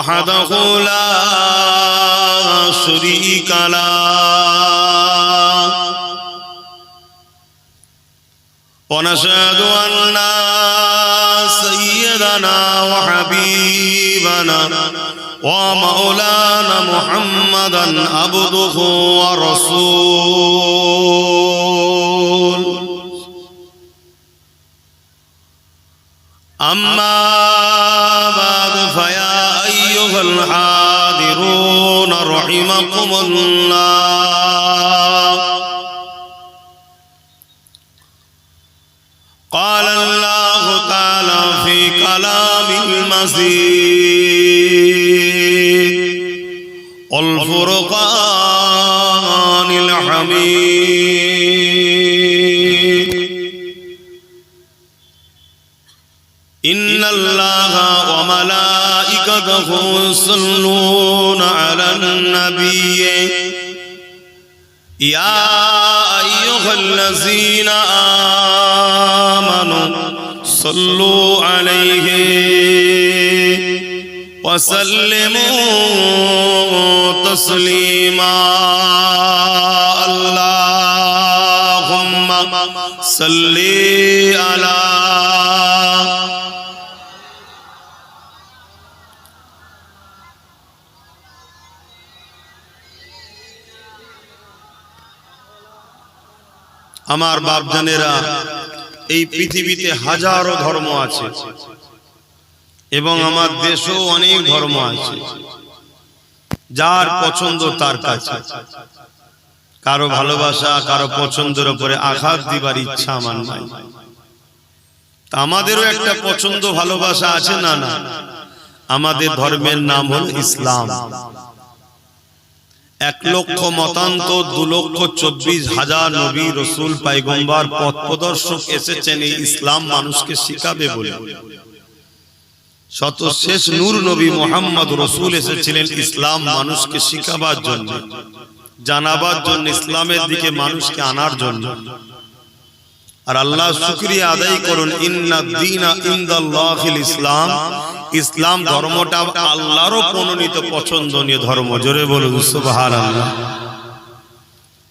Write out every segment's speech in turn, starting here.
ওয়াহদাহু লা শারীকা লাহু ওয়া নাশহাদু আন্না সাইয়্যিদানা ওয়া হাবিবানা ওয়া মাওলানা মুহাম্মাদান আবদুহু ওয়া রাসূলুহু আম্মা বা'দু ফায়া আইয়ুহাল হাদিরুন রাহিমাকুমুল্লাহ قال الله تعالى في كلام المجيد والفرقان الحميد إن الله وملائكته يصلون على النبي يا أيها الذين آمنوا صلوا عليه وسلموا تسليما اللهم صل على আমার বাপজানেরা এই পৃথিবীতে হাজারো ধর্ম আছে এবং আমার দেশেও অনেক ধর্ম আছে যার পছন্দ তার কাছে কারো ভালোবাসা কারো পছন্দের উপরে আঘাত দিবার ইচ্ছা আমার নাই আমাদেরও একটা পছন্দ ভালোবাসা আছে না না আমাদের ধর্মের নাম হলো ইসলাম 1,00,000 মতান্তর 2,24,000 নবী রাসূল পয়গম্বর পথ প্রদর্শক এসেছেন এই ইসলাম মানুষকে শিখাবে বলে শত শেষ নূর নবী মুহাম্মদ রাসূল এসেছিলেন ইসলাম মানুষকে শিখাবার জন্য জানাবার জন্য ইসলামের দিকে মানুষকে আনার জন্য আর আল্লাহ শুকরিয়া আদায় করুন ইন্নাদ দীনা ইনদাল্লাহিল ইসলাম ইসলাম ধর্মটা আল্লাহরও প্রণীত পছন্দনীয় ধর্ম জোরে বলুন সুবহানাল্লাহ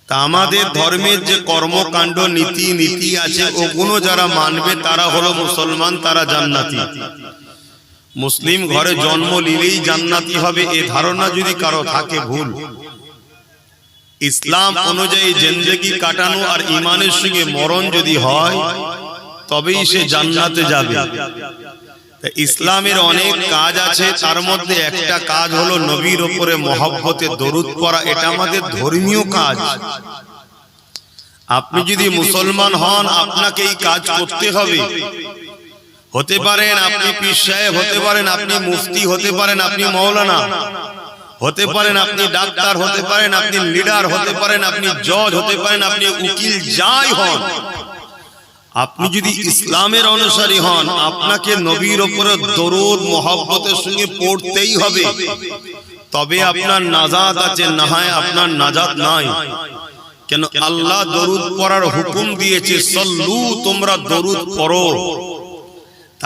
তা আমাদের ধর্মের যে কর্মকাণ্ড নীতি আছে ওগুলো যারা মানবে তারা হলো মুসলমান তারা জান্নাতি মুসলিম ঘরে জন্ম নিলেই জান্নাতি হবে এই ধারণা যদি কারো থাকে ভুল ইসলাম অনুযায়ী জিন্দেগি কাটানো আর ঈমানের সঙ্গে মরণ যদি হয় তবেই সে জান্নাতে যাবে ইসলামের অনেক কাজ আছে তার মধ্যে একটা কাজ হলো নবীর উপরে মহব্বতে দরুদ পড়া এটা আমাদের ধর্মীয় কাজ আপনি যদি মুসলমান হন আপনাকে এই কাজ করতে হবে হতে পারেন আপনি পীর সাহেব হতে পারেন আপনি মুফতি হতে পারেন আপনি মাওলানা হতে পারেন আপনি ডাক্তার হতে পারেন আপনি লিডার হতে পারেন আপনি জজ হতে পারেন আপনি উকিল যাই হন আপনি যদি ইসলামের অনুসারী হন আপনাকে নবীর উপরে দরুদ মহব্বতের সঙ্গে পড়তেই হবে তবে আপনার নাজাত আছে না হয় আপনার নাজাত নাই কেন আল্লাহ দরুদ পড়ার হুকুম দিয়েছে সল্লু তোমরা দরুদ পড়ো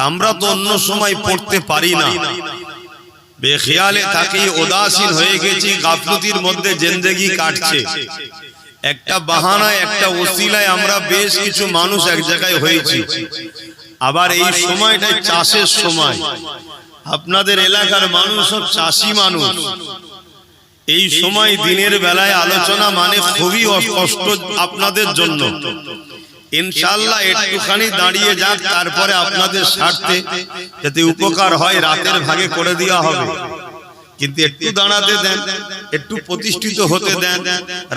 আমরা তো অন্য সময় পড়তে পারি না বেখেয়ালে থাকি উদাসীন হয়ে গেছি গাফলতির মধ্যে জিন্দেগি কাটছে একটা বাহানায় একটা ওসিলায় আমরা বেশ কিছু মানুষ এক জায়গায় হয়েছি আবার এই সময়টা চাষের সময় আপনাদের এলাকার মানুষ সব চাষি মানুষ এই সময় দিনের বেলায় আলোচনা মানে খুবই কষ্ট আপনাদের জন্য ইনশাআল্লাহ একটুখানি দাঁড়িয়ে যাক তারপরে আপনাদের স্বার্থে যাতে উপকার হয় রাতের ভাগে করে দেওয়া হবে কিন্তু একটু দাঁড়াতে দেন একটু প্রতিষ্ঠিত হতে দেন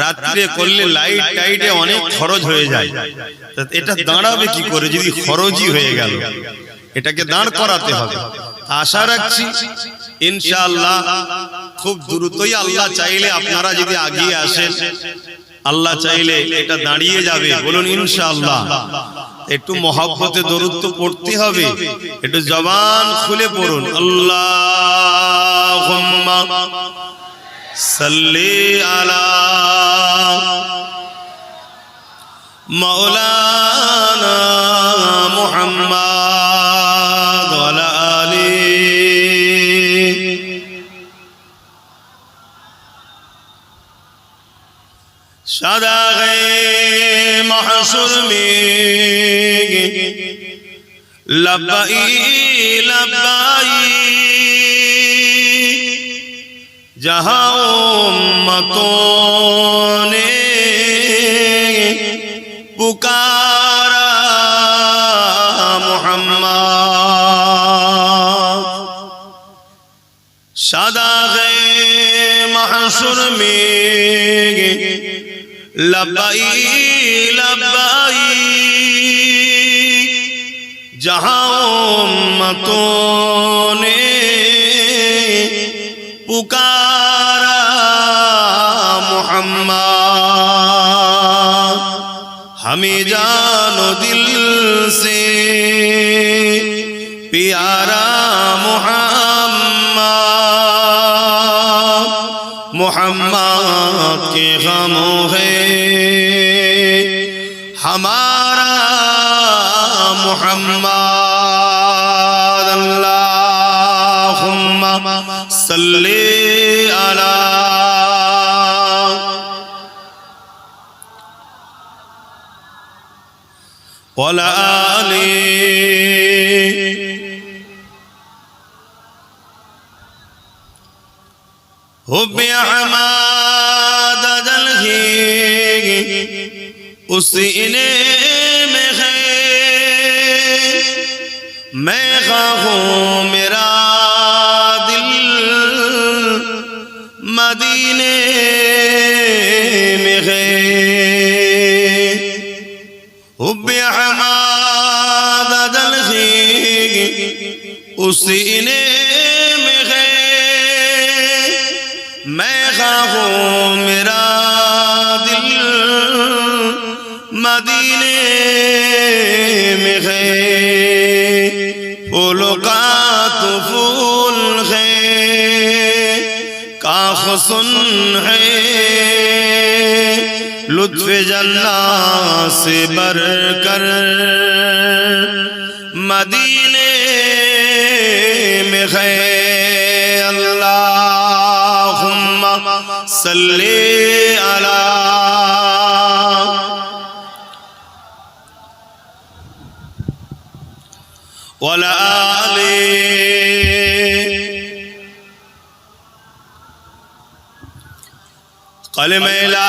রাত্রে করলে লাইট টাইটে অনেক খরচ হয়ে যায় এটা দাঁড়াবে কি করে যদি খরচই হয়ে গেল এটাকে দাঁড় করাতে হবে আশা রাখছি ইনশাআল্লাহ খুব দ্রুতই আল্লাহ চাইলে আপনারা যদি এগিয়ে আসেন আল্লাহ চাইলে এটা দাঁড়িয়ে যাবে বলুন ইনশাআল্লাহ একটু মহব্বতে দরুদ তো পড়তে হবে একটু জবান খুলে পড়ুন আল্লাহুম্মা সাল্লি আলা মাওলানা মুহাম্মদ ওয়া আলা আলি महशर में लब्बाई लब्बाई जहां उम्मतों ने पुकारा मोहम्मद शादाग़े महशर में लब्बाई लब्बाई जहां उम्मतों ने पुकारा मोहम्मद हमें जानो दिल से प्यारा मोहम्मद मोहम्मद के गमों है हमारा मोहम्मद अल्लाहुम्मा सल्ली अला वला आली हुब्बे अहमद दलही उस सीने में है मैं खाहूं मेरा दिल मदीने में है हुब्बे अहमद दलही उस सीने में है मैं खाहूं मेरा दिल मदीने में है फूलों का तो फूल है का हुस्न है लुत्फ़ जन्ना से बढ़कर मदीने में है अल्लाहुम्मा सल्ली अला वला आली कलमे ला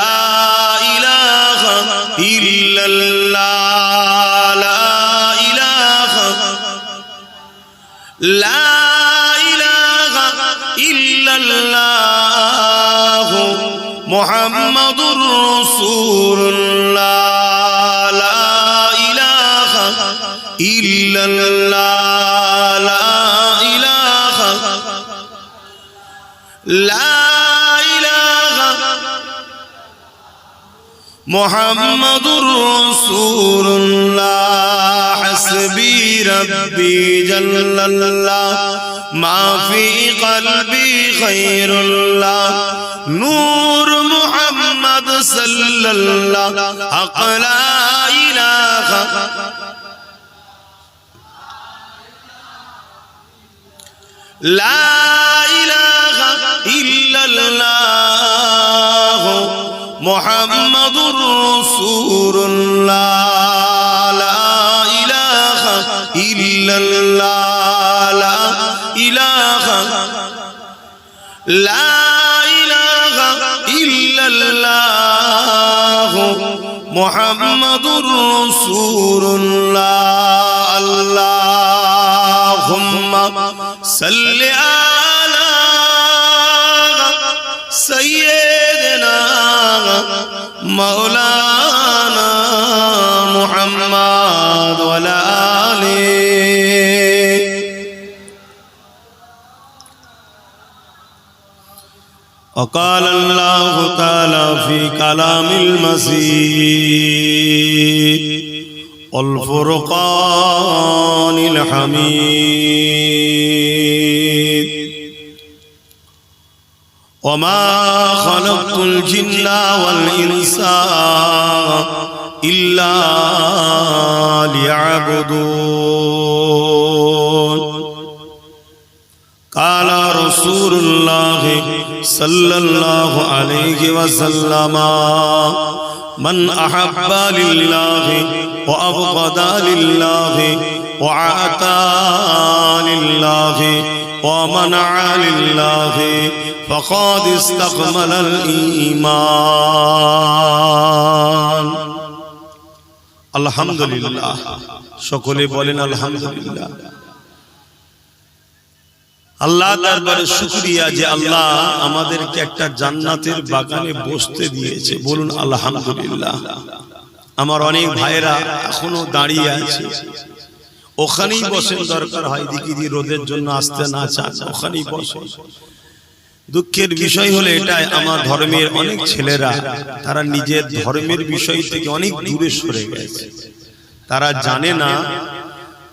इलाहा इल्लल्लाह ला इलाहा इल्लल्लाह मुहम्मदुर रसूलुल्लाह ला इलाहा इल्लल्लाह ला इलाहा ला इलाहा मुहम्मदुर रसूलुल्लाह हस्बी रब्बी जल्लल्लाह मा फी क़ल्बी ख़ैरुल्लाह नूर मुहम्मद सल्लल्लाह हक़ ला इलाहा ला इलाहा इल्लल्लाह मुहम्मदुर रसूलुल्लाह ला इलाहा इल्लल्लाह ला इलाहा ला इलाहा इल्लल्लाह मुहम्मदुर रसूलुल्लाह अल्लाहुम्मा सल्ली अला सय्यिदना मौलाना मुहम्मद वला आली वक़ाल अल्लाहु तआला फी कलामिल मजीद वल फुरक़ानिल हमीद वमा खलक़तुल जिन्ना वल इंसा इल्ला लियअबुदून काला रसूलुल्लाह सल्लल्लाहु अलैहि वसल्लम মান আহাব্বা লিল্লাহি ওয়া আবগাদা লিল্লাহি ওয়া আতা লিল্লাহি ওয়া মানা লিল্লাহি ফাকাদ ইসতাকমালাল ঈমান। আলহামদুলিল্লাহ, সকলে বলেন আলহামদুলিল্লাহ। আল্লাহ দরবারে শুকরিয়া যে আল্লাহ আমাদেরকে একটা জান্নাতের বাগানে বসতে দিয়েছে, বলুন আলহামদুলিল্লাহ। আমার অনেক ভাইরা এখনো দাঁড়িয়ে আছে, ওখানেই বসেন, দরকার হয় দিকিদি রোদের জন্য আসতে না চান ওখানেই বসেন। দুঃখের বিষয় হলো এটাই, আমার ধর্মের অনেক ছেলেরা তারা নিজের ধর্মের বিষয় থেকে অনেক দূরে সরে গেছে। তারা জানে না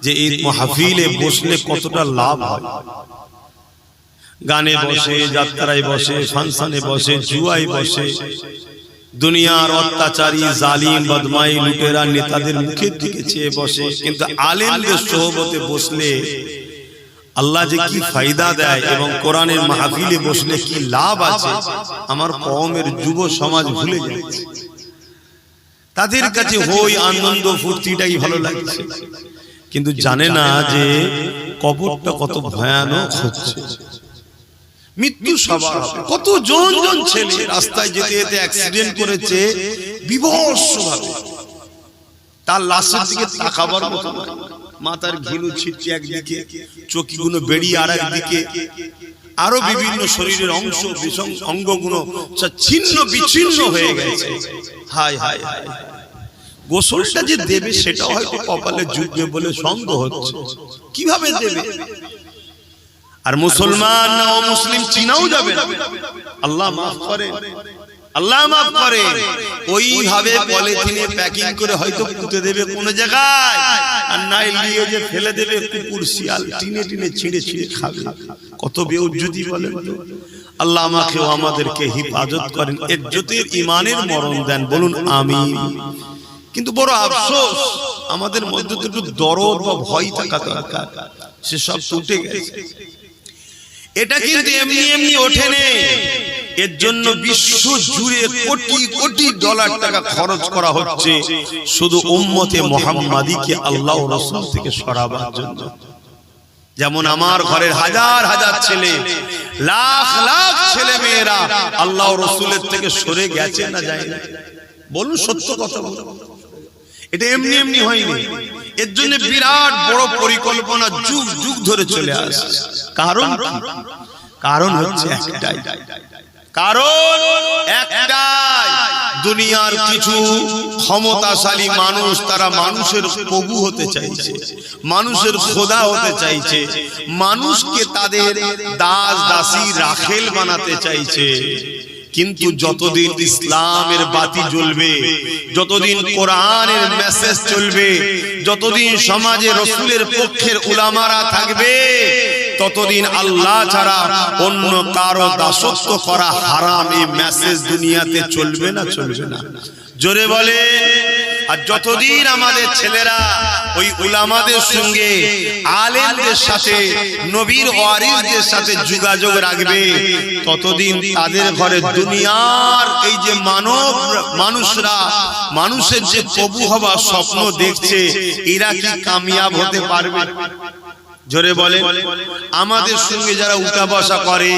যে এই মাহফিলে বসলে কতটা লাভ হয়। গানে বসে, যাত্রায় বসে, ফাংশনে বসে, জুয়ায় বসে, দুনিয়ার অত্যাচারী জালিম বদমাই লুটেরা নেতাদের মুখের দিকে চেয়ে বসে। কিন্তু আলেমদের সোহবতে বসলে আল্লাহ যে কি ফায়দা দেয় এবং কোরআনের মাহফিলে বসলে কি লাভ আছে, আমার কওমের যুব সমাজ ভুলে যাচ্ছে। তাদের কাছে হই আনন্দ ফুর্তিটাই ভালো লাগছে, কিন্তু জানে না যে কবরটা কত ভয়ানক হচ্ছে। মৃত্যু সবার হবে। কত জন জন ছেলে রাস্তায় যেতে যেতে অ্যাক্সিডেন্ট করেছে বিভৎসভাবে, তার লাশের দিকে তাকাবার মতো না। মাথার ঘিলু ছিটছে একদিকে, চোখগুলো বেরিয়ে আর একদিকে, আরো বিভিন্ন শরীরের অংশ অঙ্গগুলো ছিন্ন বিচ্ছিন্ন হয়ে গেছে। হায় হায় হায়, গোসলটা যে দেবে সেটাও হয়তো কপালে জুটবে বলে সন্দেহ হচ্ছে। কিভাবে দেবে? আর মুসলমান না মুসলিম চিনাও যাবে না। আল্লাহ মাফ করে, আল্লাহ মাফ করে। ওইভাবে পলিথিনে প্যাকিং করে হয়তো পুঁতে দেবে কোন জায়গায়, আর নাই নিয়ে যে ফেলে দেবে কুকুর শিয়াল টিনে টিনে ছিঁড়ে ছিঁড়ে খাবে। কত বেউজ্জতি বলেন তো। আল্লাহ আমাকে ও আমাদেরকে হিফাজত করেন, ইজ্জতের ঈমানের মরণ দেন, বলুন আমিন। কিন্তু বড় আফসোস, আমাদের মধ্যে তো একটু দরদ বা ভয় থাকা দরকার, সেসব উঠে গেছে। এটা কিন্তু এমনি এমনি ওঠেনি, এর জন্য বিশ্ব জুড়ে কোটি কোটি ডলার টাকা খরচ করা হচ্ছে শুধু উম্মতে মুহাম্মাদীকে আল্লাহ ও রাসূল থেকে সরাবার জন্য। যেমন আমার ঘরের হাজার হাজার ছেলে, লাখ লাখ ছেলে মেয়েরা আল্লাহ ও রাসূলের থেকে সরে গেছে না যায় না? বলুন সত্য কথা বলুন, এটা এমনি এমনি হয়নি। এর জন্য বিরাট বড় পরিকল্পনা যুগ যুগ ধরে চলে আসছে। কারণ হচ্ছে একটাই, দুনিয়ার কিছু ক্ষমতাশালী মানুষ, তারা মানুষের প্রভু হতে চাইছে, মানুষের খোদা হতে চাইছে, মানুষকে তাদের দাস দাসী রাখেল বানাতে চাইছে। কিন্তু যতদিন ইসলামের বাতি জ্বলবে, যতদিন কোরআনের মেসেজ চলবে, যতদিন সমাজে রাসূলের পক্ষের উলামারা থাকবে, ততদিন আল্লাহ ছাড়া অন্য কারো দাসত্ব করা হারাম। এই মেসেজ দুনিয়াতে চলবে না, চলবে না, জোরে বলে। আর যতদিন আমাদের ছেলেরা ওই উলামাদের সঙ্গে, আলেমদের সাথে, নবীর ওয়ারিসদের সাথে যোগাযোগ রাখবে, ততদিন তাদের ঘরে দুনিয়ার এই যে মানুষরা মানুষের যে প্রভু হবার স্বপ্ন দেখছে, এরা কি কামিয়াব হতে পারবে? জোরে বলে। আমাদের সঙ্গে যারা উঠা বসা করে,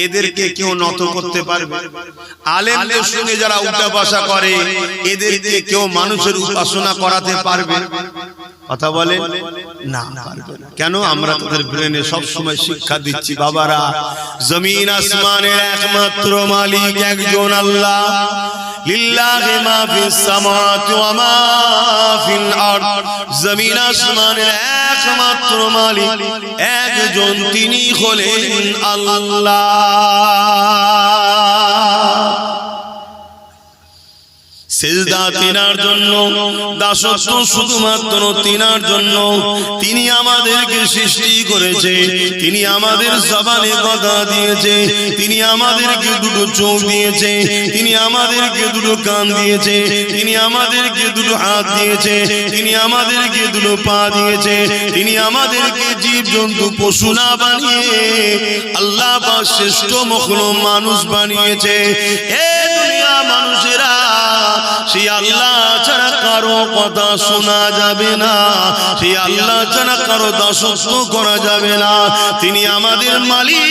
এদেরকে কেউ নত করতে পারবে? আলেমদের সঙ্গে যারা উঠা বসা করে, এদেরকে কেউ মানুষের উপাসনা করাতে পারবে? কথা বলে না, পারবে না। কেন? আমরা তাদের ব্রেনে সব সময় শিক্ষা দিচ্ছি, বাবারা, জমিন আসমানের একমাত্র মালিক একজন আল্লাহ। লিল্লাহি মা ফিস সামাওয়াতি ওয়া মা ফিল আরদ। জমিন আসমানের একমাত্র মালিক একজন, তিনি হলেন আল্লাহ। সিজদা তিনার জন্য, দাসত্ব শুধুমাত্র তিনার জন্য। তিনি আমাদেরকে সৃষ্টি করেছে, তিনি আমাদের জবানে কথা দিয়েছে, তিনি আমাদেরকে দুটো চোখ দিয়েছে, তিনি আমাদেরকে দুটো কান দিয়েছে, তিনি আমাদেরকে দুটো হাত দিয়েছে, তিনি আমাদেরকে দুটো পা দিয়েছে, তিনি আমাদেরকে জীবজন্তু পশু না বানিয়ে আল্লাহ পাক শ্রেষ্ঠ মখলুক মানুষ বানিয়েছে। এ দুনিয়া মানুষেরা সেই আল্লাহ ছাড়া কারো কথা শোনা যাবে না, সেই আল্লাহ ছাড়া কারো দাসত্ব করা যাবে না। তিনি আমাদের মালিক,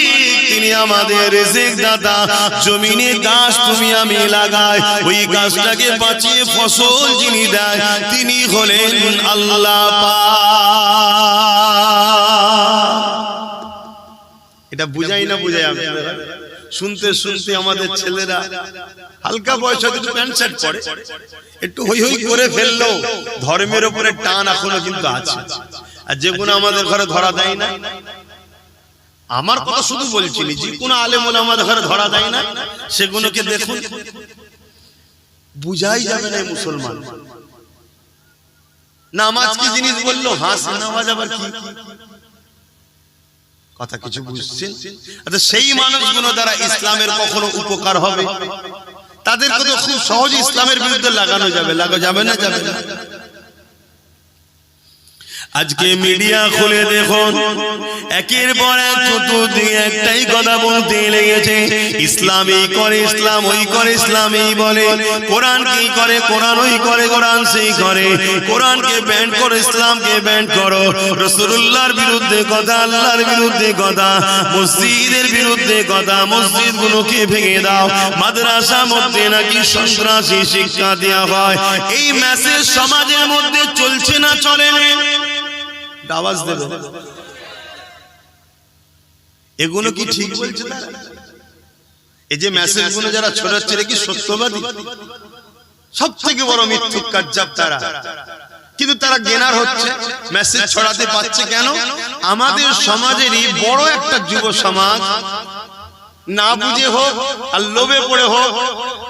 তিনি আমাদের রিজিক দাতা। জমিনে গাছ তুমি আমি লাগাই, ওই গাছটাকে বাঁচিয়ে ফসল যিনি দেয় তিনি হলেন আল্লাহ পাক। এটা বুঝাই না বুঝাই আপনারা? শুনতে শুনতে আমাদের ছেলেরা হালকা বয়সে একটু প্যান্ট শার্ট পরে, একটু হই হই করে ফেললো, ধর্মের উপরে টান এখনো কিন্তু আছে। আর যেগুলো আমাদের ঘরে ধরা দেয় না, আমার কথা শুধু বলছি, যে কোনো আলেম ওলামাদের ঘরে ধরা দেয় না, সেগুলোকে দেখুন, বুঝাই যাবে না মুসলমান। নামাজ কি জিনিস বললো? হাস নামাজ আবার কি কথা, কিছু বুঝছেন? আচ্ছা, সেই মানুষগুলো দ্বারা ইসলামের কখনো উপকার হবে? তাদেরকে তো খুব সহজে ইসলামের বিরুদ্ধে লাগানো যাবে, যাবে না? যাবে না। আজকে মিডিয়া খুলে দেখুন, একের পর এক চতুর্দিকে একটাই কথা বলতে লেগেছে, ইসলামই করে, ইসলাম ওই করে, ইসলামই বলে, কোরআন কি করে, কোরআন ওই করে, কোরআন সেই করে, কোরআনকে ব্যান করো, ইসলামকে ব্যান করো, রাসূলুল্লাহর বিরুদ্ধে কথা, আল্লাহর বিরুদ্ধে কথা, মসজিদের বিরুদ্ধে কথা, মসজিদগুলোকে ভেঙে দাও, মাদ্রাসার মধ্যে নাকি সন্ত্রাসী শিক্ষা দেওয়া হয়। এই মেসেজ সমাজের মধ্যে চলছে না চলে না? আওয়াজ দেবে, এগুলো কি ঠিক বলছে তারা? এই যে মেসেজ গুলো যারা ছড়াচ্ছে কি সত্যবাদী? সব থেকে বড় মিথ্যুক কাজ্জাব তারা। কিন্তু তারা গেনার হচ্ছে, মেসেজ ছড়াতে পারছে কেন? আমাদের সমাজেরই বড় একটা যুব সমাজ না বুঝে হোক আর লোভে পড়ে হোক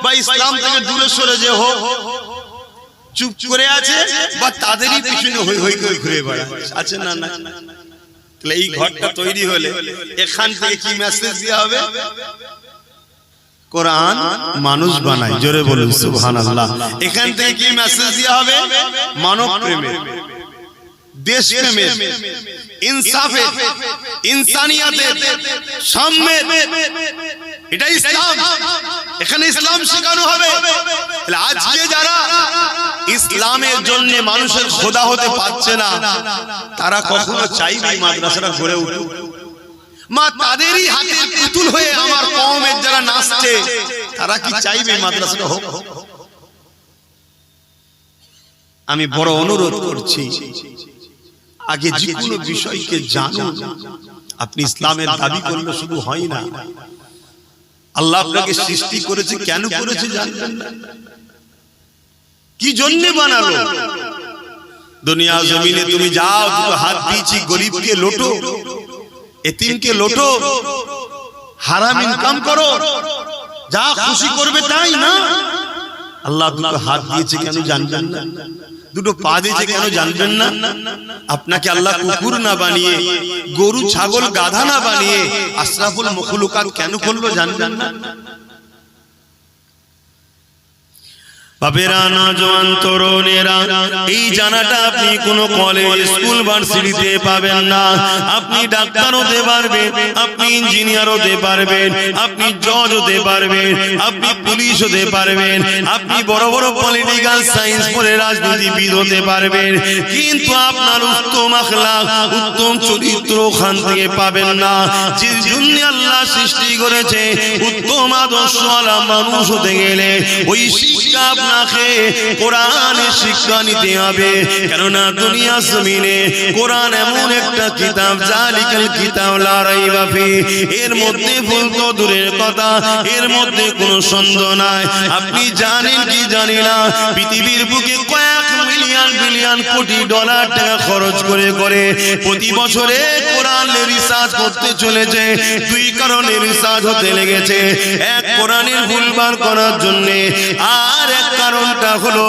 বা ইসলাম থেকে দূরে সরে যে হোক, চুপ করে আছে বা তাদেরই পিছনে হই হই করে ঘুরে বেড়াচ্ছে, আছে না? না। তাহলে এই ঘরটা তৈরি হলে এখান থেকে কি মেসেজ দেওয়া হবে? কোরআন মানুষ বানায়, জোরে বলুন সুবহানাল্লাহ। এখান থেকে কি মেসেজ দেওয়া হবে? মানব প্রেমে, দেশ প্রেমে, ইনসাফে, ইনসানিয়াতে, সাম্যে, এটা ইসলাম। এখানে ইসলাম শেখানো হবে। আজকে যারা ইসলামের জন্য মানুষের খোদা হতে পারছে না, তারা কখনো চাইবে মাদ্রাসাটা গড়ে উঠুক? মা তাদেরই হাতের পুতুল হয়ে আমার কওমের যারা নাচছে, তারা কি চাইবে মাদ্রাসাটা হোক? আমি বড় অনুরোধ করছি, আগে যে কোনো বিষয়কে জানুন। আপনি ইসলামের দাবি করলে শুধু হয় না, আল্লাহ আপনাকে সৃষ্টি করেছে, কেন করেছে জানবেন না? কি জন্য বানালো? দুনিয়া জমিনে তুমি যাও, দুটো হাত দিয়েছি, গরিবকে লোটো, এতিমকে লোটো, হারাম ইনকাম করো, যা খুশি করবে তাই না? আল্লাহ দুটো হাত দিয়েছে কেন জানবেন না? দুটো পা দিয়েছে কেন জানবেন না? আপনাকে আল্লাহ কুকুর না বানিয়ে, গরু ছাগল গাধা না বানিয়ে আশরাফুল মখলুকাত কেন করলো জানবেন না? বাবেরা, নওজোয়ান তরুণেরা, এই জানাটা আপনি কোনো কলেজ, স্কুল, ভার্সিটিতে পাবেন না। আপনি ডাক্তার হতে পারবেন, আপনি ইঞ্জিনিয়ার হতে পারবেন, আপনি জজ হতে পারবেন, আপনি পুলিশ হতে পারবেন, আপনি বড় বড় পলিটিক্যাল সায়েন্স পড়ে রাজনীতিবিদ হতে পারবেন, কিন্তু আপনার উত্তম আখলাক, উত্তম চরিত্র ওখান থেকে পাবেন না। যে জন্য আল্লাহ সৃষ্টি করেছে, উত্তম আদর্শওয়ালা মানুষ হতে গেলে ওই শিক্ষা আপনাকে কোরআনের শিক্ষা নিতে হবে। কেননা দুনিয়া জমিনে কোরআন এমন একটা কিতাব, জালিকাল কিতাব লা রাইবা ফি, এর মধ্যে ভুল তো দূরের কথা, এর মধ্যে কোনো সন্দেহ নাই। আপনি জানেন কি জানি না, পৃথিবীর বুকে কয়েক মিলিয়ন বিলিয়ন কোটি ডলার টাকা খরচ করে করে প্রতি বছরে কোরআন রিসার্চ করতে চলেছে। দুই কারণে রিসার্চ হতে লেগেছে, এক কোরআনের ভুলবার করার জন্য, আর এক কারণটা হলো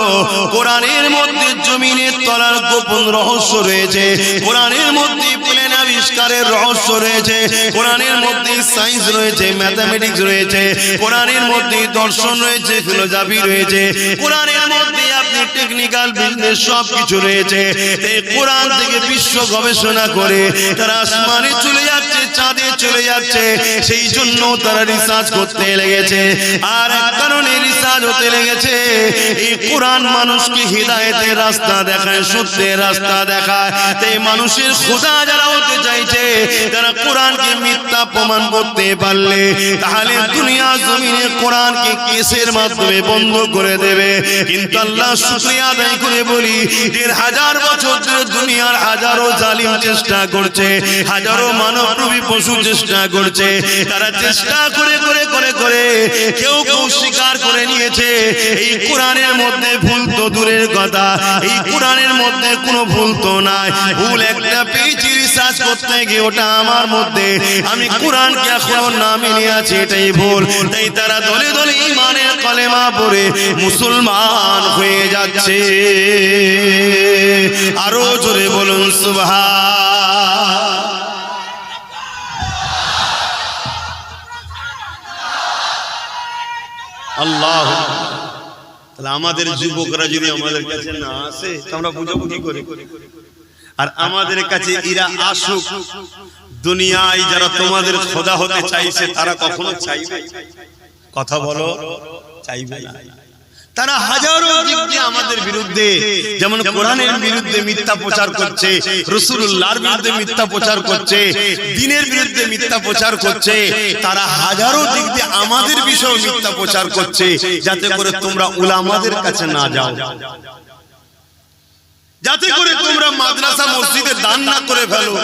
কোরআনের মধ্যে জমিনের তলার গোপন রহস্য রয়েছে। কোরআনের মধ্যে প্লেন আবিষ্কারের রহস্য রয়েছে, কোরআনের মধ্যে সায়েন্স রয়েছে, ম্যাথমেটিক্স রয়েছে, কোরআনের মধ্যে দর্শন রয়েছে, ফিলোসফি রয়েছে, কোরআনের মধ্যে আপনি টেকনিক্যাল বিজনেস সব কিছু রয়েছে। এই কোরআন থেকে বিশ্ব গবেষণা করে তারা আসমানে চলে যাচ্ছে, চাঁদে চলে যাচ্ছে, সেই জন্য তারা রিসার্চ করতে লেগেছে। আর এক কারণে রিসার্চ হতে লেগেছে, এই কোরআন মানুষকে হিদায়াতের রাস্তা দেখায়, সত্যের রাস্তা দেখায়। তাই মানুষের খোদা যারা হতে চাইছে তারা কোরআনকে মিথ্যা প্রমাণ করতে পারলে তাহলে দুনিয়া জমিনে কোরআনকে কেসের মাধ্যমে বন্ধ করে দেবে। কিন্তু আল্লাহ শুকরিয়া আদায় করে বলি, ১,৫০০ বছর ধরে দুনিয়ার হাজারো জালিম চেষ্টা করছে, হাজারো মানবরূপী পশু চেষ্টা করছে, তারা চেষ্টা করে করে করে করে কেউ কেউ স্বীকার করে নিয়েছে এই কোরআনের মধ্যে ভুল তো দূরের কথা, এই কোরআনের মধ্যে কোনো ভুল তো নাই। ভুল একটা পেয়েছি রিসার্চ করতে গিয়ে, ওটা আমার মধ্যে, আমি কোরআনকে এখনো না মেনে আছি, এটাই ভুল। তাই তারা দলে দলে ঈমানের কলেমা পড়ে মুসলমান হয়ে যাচ্ছে। আরো জোরে বলুন সুবহান। আল্লাহ। তাহলে আমাদের যুবকরা যদি আমাদের কাছে না আসে আমরা বুঝাবো কি করে? আর আমাদের কাছে এরা আসুক। দুনিয়ায় যারা তোমাদের খোদা হতে চাইছে তারা কখনো চাইবে? কথা বলো, চাইবে না। তারা হাজারো দিক দিয়ে আমাদের বিরুদ্ধে, যেমন কোরআনের বিরুদ্ধে মিথ্যা প্রচার করছে, রাসূলুল্লাহর বিরুদ্ধে মিথ্যা প্রচার করছে, দ্বীনের বিরুদ্ধে মিথ্যা প্রচার করছে, তারা হাজারো দিক দিয়ে আমাদের বিষয়ে মিথ্যা প্রচার করছে, যাতে করে তোমরা উলামাদের কাছে না যাও, যাতে করে তোমরা মাদ্রাসা মসজিদে দান না করে ফেলো,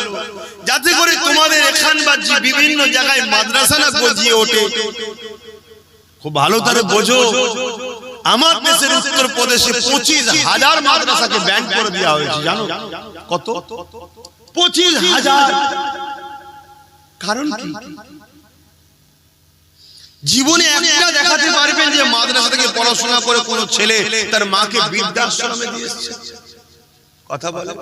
যাতে করে তোমাদের এখান বাজি বিভিন্ন জায়গায় মাদ্রাসা না গজিয়ে ওঠে। খুব ভালো করে বোঝো, আমার দেশের উত্তর প্রদেশে 25,000 মাদ্রাসাকে ব্যান করে দেওয়া হয়েছে। জানো কত? 25,000। কারণ কি? জীবনে একটা দেখাতে পারবেন যে মাদ্রাসা থেকে পড়াশোনা করে কোন ছেলে তার মাকে বৃদ্ধাশ্রমে দিয়েছে? কথা বলে।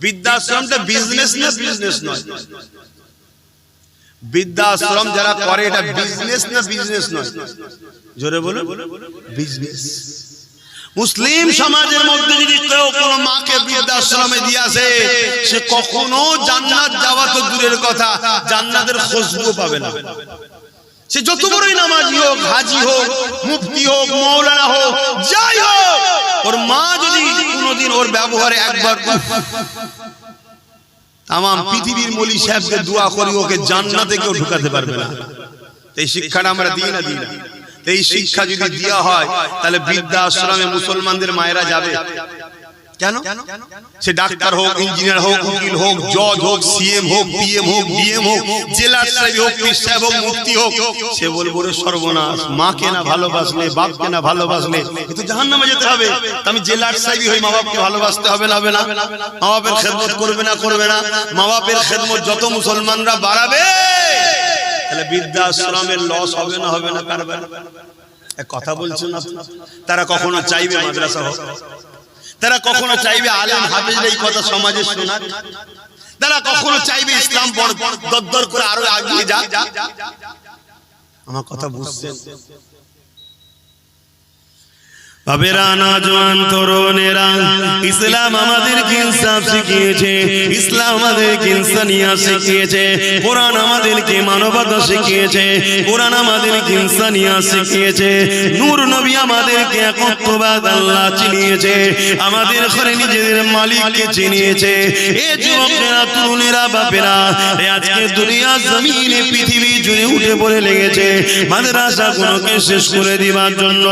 বৃদ্ধাশ্রমটা বিজনেস না বিজনেস নয়? বৃদ্ধাশ্রম যারা করে এটা বিজনেস না বিজনেস নয়? জোরে বলুন, বিজনেস। মুসলিম সমাজের মধ্যে যদি কেউ কোন মাকে বৃদ্ধাশ্রমে দিয়ে আসে, সে কখনো জান্নাত যাওয়া তো দূরের কথা, জান্নাতের খুশবু পাবে না। সে যত বড়ই নামাজি হোক, হাজি হোক, মুফতি হোক, মাওলানা হোক, যাই হোক, ওর মা যদি কোনোদিন ওর ব্যবহারে একবার তামাম পৃথিবীর মলি সাহেবকে দোয়া করি ওকে জান্নাতে কেউ ঢুকাতে পারবে না। এই শিক্ষাটা আমরা দিই না, দিই না। এই শিক্ষা যদি দেওয়া হয় তাহলে বৃদ্ধাশ্রমে মুসলমানদের মায়েরা যাবে কেন? সে ডাক্তার হোক, ইঞ্জিনিয়ার হোক, উকিল হোক, জজ হোক, সিএম হোক, পিএম হোক, ডিএম হোক, জেলার সাহেব হোক, পীর সাহেব হোক, মুফতি হোক, সে বলবো রে সর্বনাশ, মাকে না ভালোবাসলে, বাপকে না ভালোবাসলে এ তো জাহান্নামে যেতে হবে। আমি জেলার সাহেব হই, মা বাপকে ভালোবাসতে হবে না? হবে না? মা বাপের খেদমত করবে না? করবে না? মা বাপের খেদমত যত মুসলমানরা বাড়াবে তাহলে বৃদ্ধাশ্রমের লস হবে না? হবে না? পারবে না? কথা বলছেন না? তারা কখনো চাইবে মাদ্রাসা হোক? তারা কখনো চাইবে আলেম হাফেজরা এই কথা সমাজে শোনাক? তারা কখনো চাইবে ইসলাম দরদর করে আরো এগিয়ে যাক? আমার কথা বুঝছেন? বাবেরা, নওজোয়ান তরুণেরা, ইসলাম আমাদেরকে ইনসাফ শিখিয়েছে, ইসলাম আমাদেরকে ইনসানিয়াত শিখিয়েছে, কোরআন আমাদেরকে মানবতা শিখিয়েছে, কোরআন আমাদেরকে ইনসানিয়াত শিখিয়েছে, নূর নবী আমাদেরকে একত্ববাদ আল্লাহ চিনিয়েছে, আমাদের ঘরে নিজেদের মালিককে চিনিয়েছে। এ যুবকেরা, তরুণেরা, বাপেরা, আজকে দুনিয়া জমিনে পৃথিবী জুড়ে উঠে পড়ে লেগেছে মাদ্রাসাগুলোকে শেষ করে দিবার জন্য,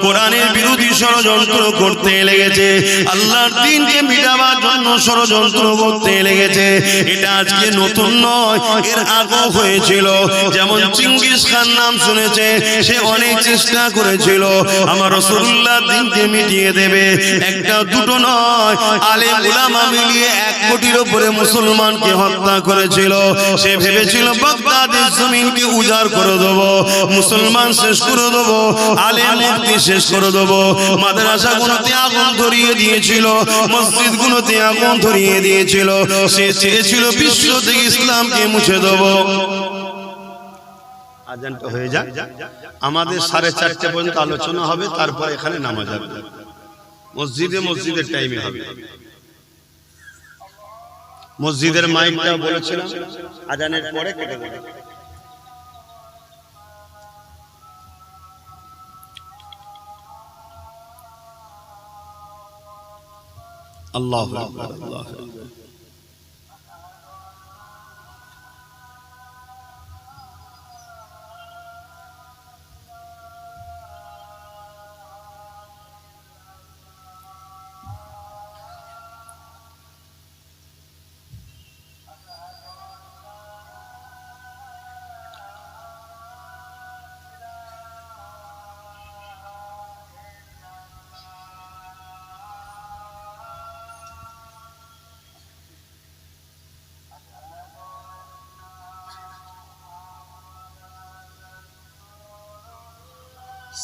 কোরআনের বিরোধী ষড়যন্ত্র করতে লেগেছে, আল্লাহর দ্বীনকে মিটাবার জন্য ষড়যন্ত্র করতে লেগেছে। এটা আজকে নতুন নয়, এর আগেও হয়েছিল। যেমন চিঙ্গিস খান নাম শুনেছে, সে অনেক চেষ্টা করেছিল আমার রাসূলুল্লাহর দ্বীনকে মিটিয়ে দেবে। একটা দুটো নয়, আলেম উলামা মিলিয়ে 1 কোটির উপরে মুসলমানকে হত্যা করেছিল। সে ভেবেছিল বাগদাদের জমিনকে উজাড় করে দেবো, মুসলমান শেষ করে দেবো, আলেম মুফতি শেষ করে দেবো। মাদ্রাসাগুলোতে আগুন ধরিয়ে দিয়েছিল, মসজিদগুলোতে আগুন ধরিয়ে দিয়েছিল। সে চেয়েছিল বিশ্ব থেকে ইসলামকে মুছে দেব। আজানটা হয়ে যায়, আমাদের 4:30 পর্যন্ত আলোচনা হবে, তারপর এখানে নামাজ হবে। মসজিদের টাইমে হবে। মসজিদের মাইকটা বলেছিলাম আজানের পরে কেটে দেবে। আল্লাহু আকবার, আল্লাহু আকবার।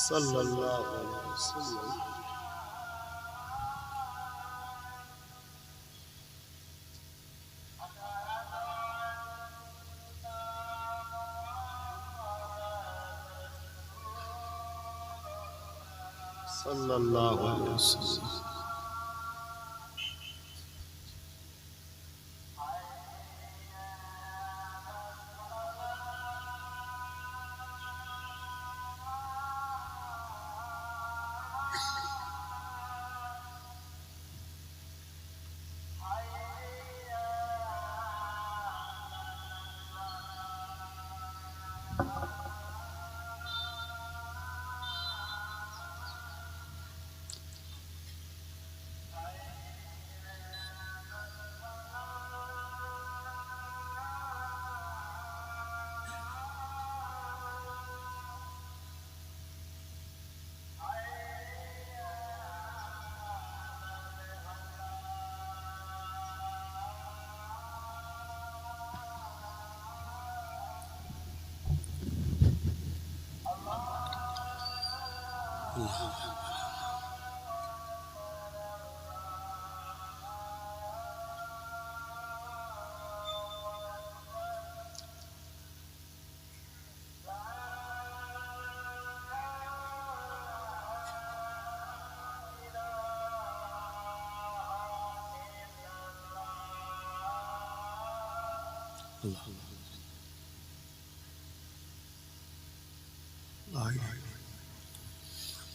সাল্লাল্লাহু আলাইহি ওয়াসাল্লাম। সাল্লাল্লাহু আলাইহি ওয়াসাল্লাম।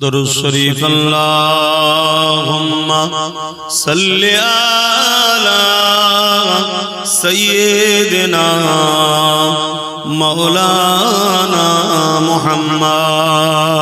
দরুদ শরীফ আল্লাহুম্মা সাল্লি আলা সাইয়্যিদিনা মাওলানা মুহাম্মদ।